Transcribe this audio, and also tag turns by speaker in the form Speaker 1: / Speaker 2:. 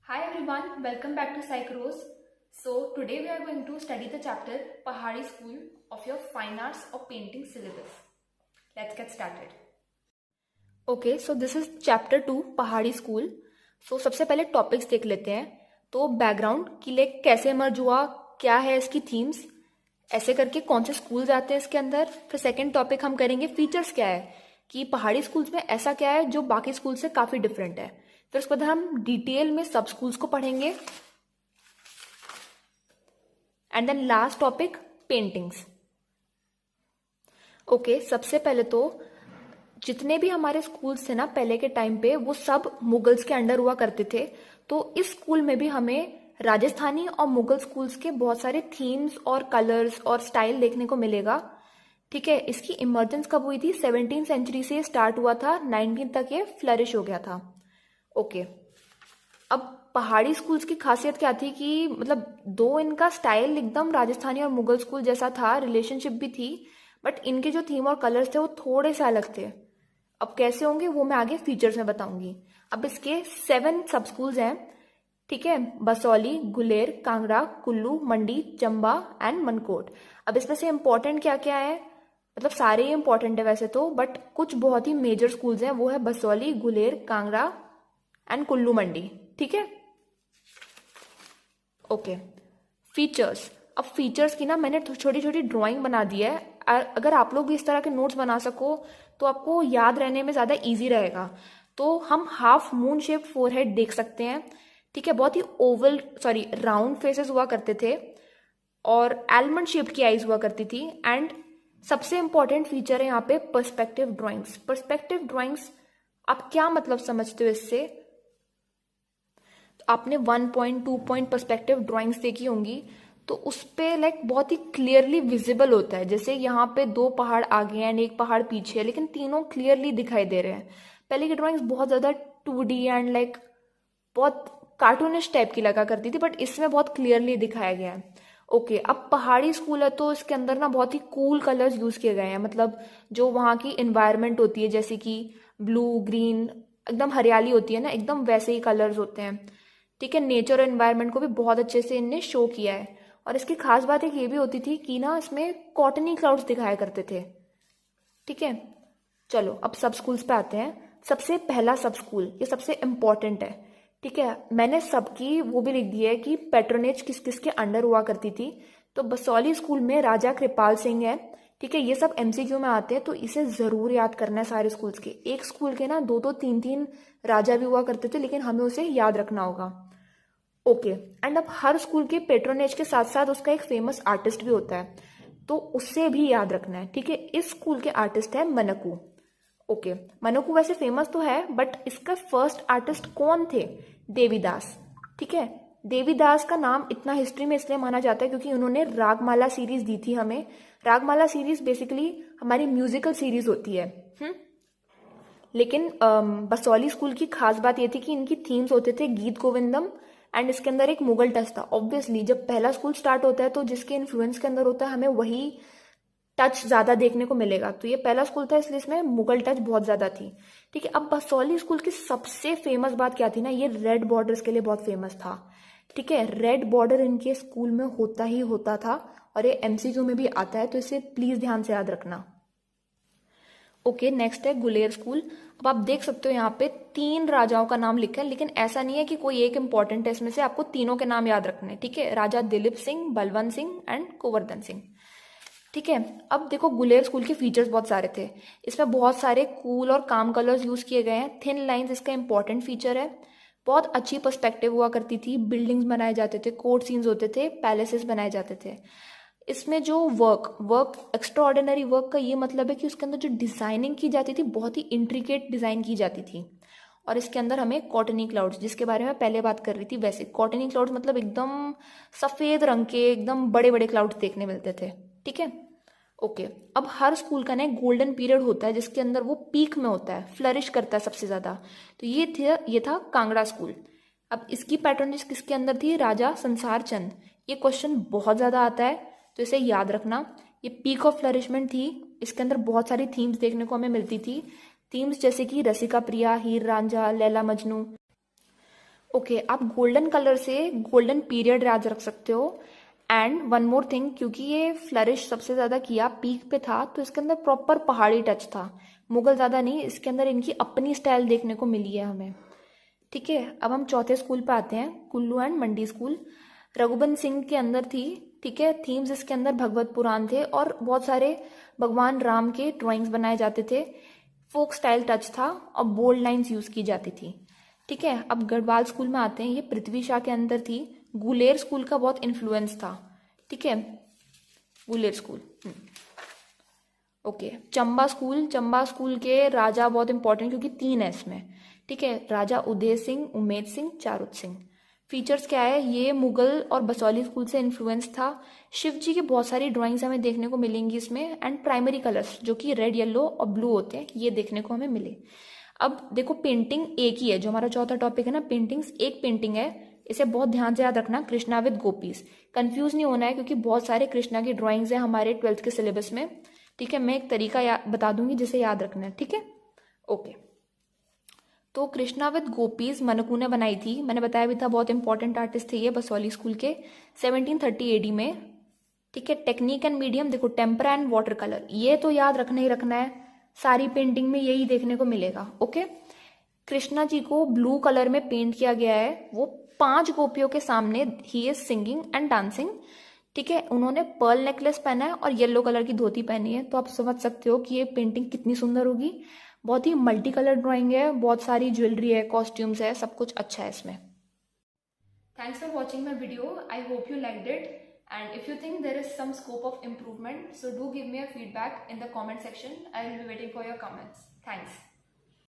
Speaker 1: Hi everyone, welcome back to Psychros. So today we are going to study the chapter Pahari School of your Fine Arts or Painting syllabus. Let's get started. Okay, so this is chapter 2 पहाड़ी school. So सबसे पहले topics देख लेते हैं. तो background कि like कैसे emerge हुआ, क्या है इसकी थीम्स, ऐसे करके कौन से स्कूल्स आते हैं इसके अंदर. फिर सेकंड टॉपिक हम करेंगे फीचर्स क्या है कि पहाड़ी स्कूल्स में ऐसा क्या है जो बाकी स्कूल से काफ़ी डिफरेंट है. फिर उसके बाद हम डिटेल में सब स्कूल्स को पढ़ेंगे. And then last topic paintings. Okay, सबसे पहले तो जितने भी हमारे स्कूल्स थे ना पहले के टाइम पे वो सब मुगल्स के अंडर हुआ करते थे. तो इस स्कूल में भी हमें राजस्थानी और मुगल स्कूल्स के बहुत सारे थीम्स और कलर्स और स्टाइल देखने को मिलेगा. ठीक है, इसकी इमर्जेंस कब हुई थी? 17वीं सेंचुरी से स्टार्ट हुआ था, 19 तक ये फ्लरिश हो गया था. ओके, अब पहाड़ी स्कूल्स की खासियत क्या थी कि मतलब दो इनका स्टाइल एकदम राजस्थानी और मुगल स्कूल जैसा था, रिलेशनशिप भी थी, बट इनके जो थीम और कलर्स थे वो थोड़े से अलग थे. अब कैसे होंगे वो मैं आगे फीचर्स में बताऊंगी. अब इसके 7 सब स्कूल्स हैं. ठीक है, बसौली, गुलेर, कांगड़ा, कुल्लू, मंडी, चंबा एंड मनकोट. अब इसमें से इम्पोर्टेंट क्या क्या है, मतलब सारे ही इम्पोर्टेंट है वैसे तो, बट कुछ बहुत ही मेजर स्कूल्स हैं, वो है बसौली, गुलेर, कांगड़ा एंड कुल्लू मंडी. ठीक है, ओके. फीचर्स. अब फीचर्स की ना मैंने छोटी छोटी ड्राइंग बना दी है. अगर आप लोग भी इस तरह के नोट्स बना सको तो आपको याद रहने में ज़्यादा इजी रहेगा. तो हम हाफ मून शेप फोरहेड देख सकते हैं. ठीक है, बहुत ही ओवल राउंड फेसेस हुआ करते थे और एलमंड शेप की आईज हुआ करती थी. एंड सबसे इंपॉर्टेंट फीचर है यहाँ पे पर्सपेक्टिव ड्राइंग्स. पर्सपेक्टिव ड्राइंग्स आप क्या मतलब समझते हो इससे? आपने 1 पॉइंट 2 पॉइंट पर्सपेक्टिव ड्राइंग्स देखी होंगी तो उस पे लाइक बहुत ही क्लियरली विजिबल होता है. जैसे यहाँ पे 2 पहाड़ आगे हैं एंड एक पहाड़ पीछे है, लेकिन तीनों क्लियरली दिखाई दे रहे हैं. पहले की ड्राइंग्स बहुत ज़्यादा 2D एंड लाइक बहुत कार्टूनिश टाइप की लगा करती थी, बट इसमें बहुत क्लियरली दिखाया गया है. ओके, अब पहाड़ी स्कूल है तो इसके अंदर ना बहुत ही कूल कलर्स यूज़ किए गए हैं. मतलब जो वहाँ की इन्वायरमेंट होती है जैसे कि ब्लू ग्रीन, एकदम हरियाली होती है ना, एकदम वैसे ही कलर्स होते हैं. ठीक है, नेचर और एनवायरनमेंट को भी बहुत अच्छे से इनने शो किया है. और इसकी खास बात एक ये भी होती थी कि ना इसमें कॉटनी क्लाउड्स दिखाया करते थे. ठीक है, चलो अब सब स्कूल्स पे आते हैं. सबसे पहला सब स्कूल, ये सबसे इम्पोर्टेंट है. ठीक है, मैंने सबकी वो भी लिख दी है कि पैट्रोनेज किस किस के अंडर हुआ करती थी. तो बसौली स्कूल में राजा कृपाल सिंह है. ठीक है, ये सब MCQ में आते हैं तो इसे ज़रूर याद करना है सारे स्कूल्स के. एक स्कूल के ना 2 2 3 3 राजा भी हुआ करते थे, लेकिन हमें उसे याद रखना होगा. ओके, एंड अब हर स्कूल के पेट्रोनेज के साथ साथ उसका एक फेमस आर्टिस्ट भी होता है, तो उससे भी याद रखना है. ठीक है, इस स्कूल के आर्टिस्ट है मनकू. ओके, मनकू वैसे फेमस तो है बट इसका फर्स्ट आर्टिस्ट कौन थे? देवीदास. ठीक है, देवीदास का नाम इतना हिस्ट्री में इसलिए माना जाता है क्योंकि उन्होंने रागमाला सीरीज दी थी हमें. रागमाला सीरीज बेसिकली हमारी म्यूजिकल सीरीज होती है. लेकिन बसौली स्कूल की खास बात ये थी कि इनकी थीम्स होते थे गीत गोविंदम एंड इसके अंदर एक मुगल टच था. ऑब्वियसली जब पहला स्कूल स्टार्ट होता है तो जिसके इन्फ्लुएंस के अंदर होता है हमें वही टच ज़्यादा देखने को मिलेगा. तो ये पहला स्कूल था इसलिए इसमें मुगल टच बहुत ज़्यादा थी. ठीक है, अब बसौली स्कूल की सबसे फेमस बात क्या थी ना, ये रेड बॉर्डर्स के लिए बहुत फेमस था. ठीक है, रेड बॉर्डर इनके स्कूल में होता ही होता था और ये MCQ में भी आता है, तो इसे प्लीज़ ध्यान से याद रखना. ओके, नेक्स्ट है गुलेर स्कूल. अब आप देख सकते हो यहाँ पे 3 राजाओं का नाम लिखा है, लेकिन ऐसा नहीं है कि कोई एक इंपॉर्टेंट है इसमें से, आपको तीनों के नाम याद रखने हैं. ठीक है, राजा दिलीप सिंह, बलवंत सिंह एंड गोवर्धन सिंह. ठीक है, अब देखो गुलेर स्कूल के फीचर्स बहुत सारे थे. इसमें बहुत सारे कूल और काम कलर्स यूज़ किए गए हैं. थिन लाइंस इसका इंपॉर्टेंट फीचर है. बहुत अच्छी पर्सपेक्टिव हुआ करती थी, बिल्डिंग्स बनाए जाते थे, कोर्ट सीन्स होते थे, पैलेसेस बनाए जाते थे. इसमें जो वर्क एक्स्ट्रा ऑर्डिनरी वर्क का ये मतलब है कि उसके अंदर जो डिज़ाइनिंग की जाती थी बहुत ही इंट्रिकेट डिज़ाइन की जाती थी. और इसके अंदर हमें कॉटनी क्लाउड्स, जिसके बारे में पहले बात कर रही थी, वैसे कॉटनी क्लाउड्स मतलब एकदम सफ़ेद रंग के एकदम बड़े बड़े क्लाउड्स देखने मिलते थे. ठीक है, ओके. अब हर स्कूल का ना एक गोल्डन पीरियड होता है जिसके अंदर वो पीक में होता है, फ्लरिश करता है सबसे ज़्यादा. तो ये था कांगड़ा स्कूल. अब इसकी पैट्रनेज किसके अंदर थी? राजा संसार चंद. ये क्वेश्चन बहुत ज़्यादा आता है तो इसे याद रखना. ये पीक ऑफ फ्लरिशमेंट थी. इसके अंदर बहुत सारी थीम्स देखने को हमें मिलती थी. थीम्स जैसे कि रसिका प्रिया, हीर रांझा, लैला मजनू. ओके, आप गोल्डन कलर से गोल्डन पीरियड याद रख सकते हो। एंड वन मोर थिंग, क्योंकि ये फ्लरिश सबसे ज़्यादा किया, पीक पे था, तो इसके अंदर प्रॉपर पहाड़ी टच था, मुगल ज़्यादा नहीं, इसके अंदर इनकी अपनी स्टाइल देखने को मिली है हमें। ठीक है, अब हम चौथे स्कूल पे आते हैं, कुल्लू एंड मंडी स्कूल। रघुबंश सिंह के अंदर थी। ठीक है, थीम्स इसके अंदर भगवत पुराण थे और बहुत सारे भगवान राम के ड्राइंग्स बनाए जाते थे। फोक स्टाइल टच था और बोल्ड लाइंस यूज की जाती थी। ठीक है, अब गढ़वाल स्कूल में आते हैं, ये पृथ्वी शाह के अंदर थी। गुलेर स्कूल का बहुत इन्फ्लुएंस था। ठीक है, Guler school. Okay, Chamba school के राजा बहुत इंपॉर्टेंट, क्योंकि 3 है इसमें। ठीक है, राजा उदय सिंह, उमेद सिंह, चारुत सिंह। फीचर्स क्या है, ये मुगल और बसौली स्कूल से इन्फ्लुएंस था। शिव जी की बहुत सारी ड्राइंग्स हमें देखने को मिलेंगी इसमें। एंड प्राइमरी कलर्स जो कि रेड, येलो और ब्लू होते हैं, ये देखने को हमें मिले। अब देखो, पेंटिंग एक ही है, जो हमारा चौथा टॉपिक है ना, पेंटिंग्स, एक पेंटिंग है। इसे बहुत ध्यान से याद रखना, कृष्णा विद गोपीज। कंफ्यूज नहीं होना है, क्योंकि बहुत सारे कृष्णा की ड्राइंग्स है हमारे 12th के सिलेबस में। ठीक है, मैं एक तरीका बता दूंगी जिसे याद रखना है। ठीक है, ओके। तो कृष्णा विद गोपीज मनकू ने बनाई थी, मैंने बताया भी था, बहुत इंपॉर्टेंट आर्टिस्ट थे ये बसौली स्कूल के, 1730 एडी में। ठीक है, टेक्निक एंड मीडियम देखो, टेम्परा एंड वाटर कलर, ये तो याद रखना ही रखना है, सारी पेंटिंग में यही देखने को मिलेगा। ओके, कृष्णा जी को ब्लू कलर में पेंट किया गया है, वो 5 गोपियों के सामने he is singing and dancing. ठीक है, उन्होंने पर्ल नेकलेस पहना है और येलो कलर की धोती पहनी है, तो आप समझ सकते हो कि ये पेंटिंग कितनी सुंदर होगी। बहुत ही मल्टी कलर ड्राइंग है, बहुत सारी ज्वेलरी है, कॉस्ट्यूम्स है, सब कुछ अच्छा है इसमें। Thanks for watching my video, I hope you liked it, and if you think there is some scope of improvement, so do give me a feedback in the comment section, I will be waiting for your comments. Thanks.